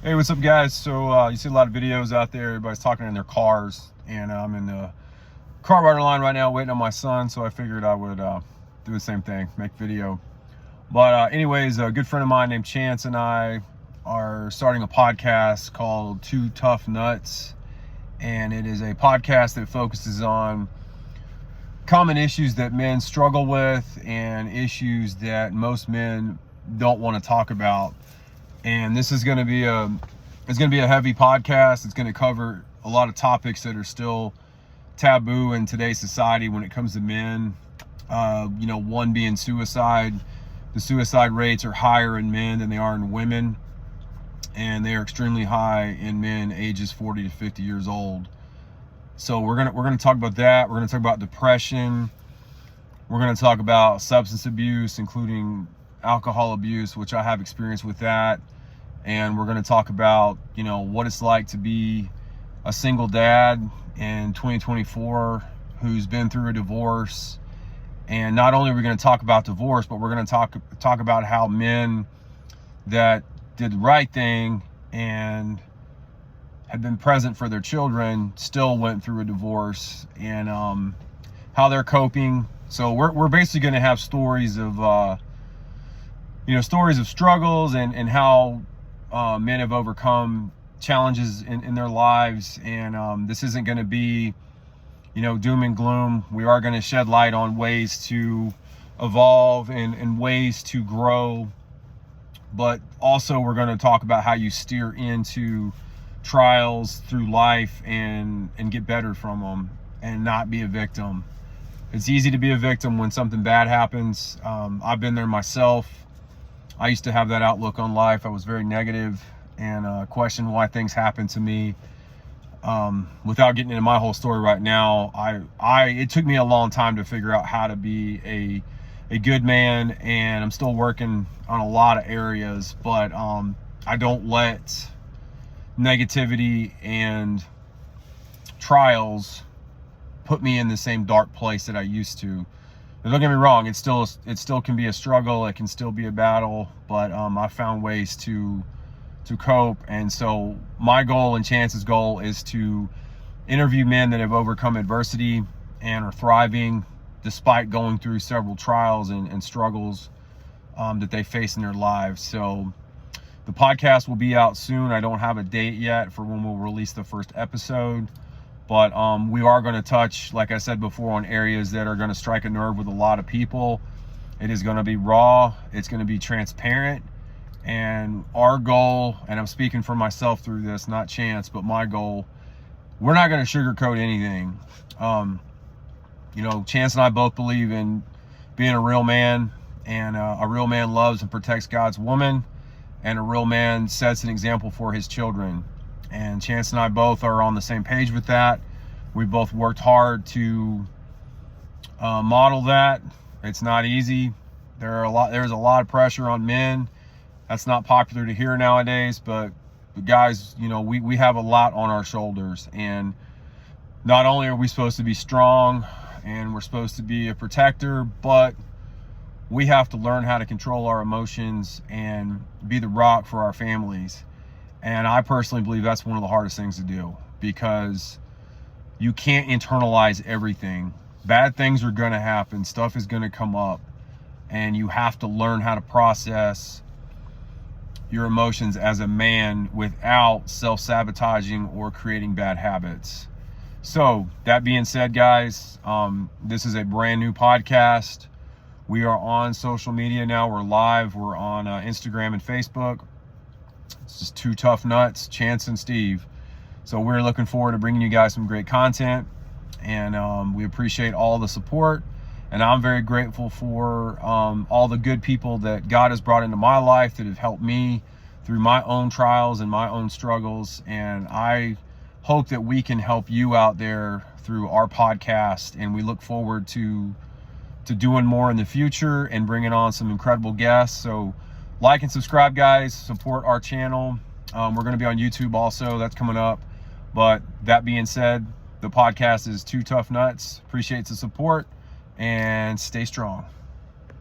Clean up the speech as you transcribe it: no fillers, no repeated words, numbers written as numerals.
Hey, what's up, guys? So you see a lot of videos out there. Everybody's talking in their cars, and I'm in the car water line right now waiting on my son, so I figured I would do the same thing, make video. But anyways, a good friend of mine named Chance and I are starting a podcast called Two Tough Nuts, and it is a podcast that focuses on common issues that men struggle with and issues that most men don't want to talk about. And this is going to be a heavy podcast. It's going to cover a lot of topics that are still taboo in today's society when it comes to men. One being suicide. The suicide rates are higher in men than they are in women, and they are extremely high in men ages 40 to 50 years old. So we're gonna talk about that. We're gonna talk about depression. We're gonna talk about substance abuse, including alcohol abuse, which I have experience with that. And we're going to talk about, what it's like to be a single dad in 2024 who's been through a divorce. And not only are we going to talk about divorce, but we're going to talk about how men that did the right thing and have been present for their children still went through a divorce, and how they're coping. So we're basically going to have stories of stories of struggles and how men have overcome challenges in their lives. And this isn't going to be, doom and gloom. We are going to shed light on ways to evolve and ways to grow. But also we're going to talk about how you steer into trials through life and get better from them and not be a victim. It's easy to be a victim when something bad happens. I've been there myself. I used to have that outlook on life. I was very negative and questioned why things happened to me. Without getting into my whole story right now, it took me a long time to figure out how to be a good man, and I'm still working on a lot of areas, but I don't let negativity and trials put me in the same dark place that I used to. But don't get me wrong, it still can be a struggle. It can still be a battle, but I found ways to cope. And so my goal and Chance's goal is to interview men that have overcome adversity and are thriving despite going through several trials and struggles that they face in their lives. So the podcast will be out soon. I don't have a date yet for when we'll release the first episode. But we are going to touch, like I said before, on areas that are going to strike a nerve with a lot of people. It is going to be raw. It's going to be transparent. And our goal, and I'm speaking for myself through this, not Chance, but my goal, we're not going to sugarcoat anything. Chance and I both believe in being a real man. And a real man loves and protects God's woman. And a real man sets an example for his children. And Chance and I both are on the same page with that. We both worked hard to model that. It's not easy. There's a lot of pressure on men. That's not popular to hear nowadays, but guys, we have a lot on our shoulders. And not only are we supposed to be strong and we're supposed to be a protector, but we have to learn how to control our emotions and be the rock for our families. And I personally believe that's one of the hardest things to do, because you can't internalize everything. Bad things are going to happen. Stuff is going to come up. And you have to learn how to process your emotions as a man without self-sabotaging or creating bad habits. So that being said, guys, this is a brand new podcast. We are on social media now. We're live. We're on Instagram and Facebook. It's just Two Tough Nuts, Chance and Steve. So we're looking forward to bringing you guys some great content, and we appreciate all the support. And I'm very grateful for all the good people that God has brought into my life that have helped me through my own trials and my own struggles. And I hope that we can help you out there through our podcast. And we look forward to doing more in the future and bringing on some incredible guests. So like and subscribe, guys. Support our channel. We're going to be on YouTube also. That's coming up. But that being said, the podcast is Two Tough Nuts. Appreciate the support and stay strong.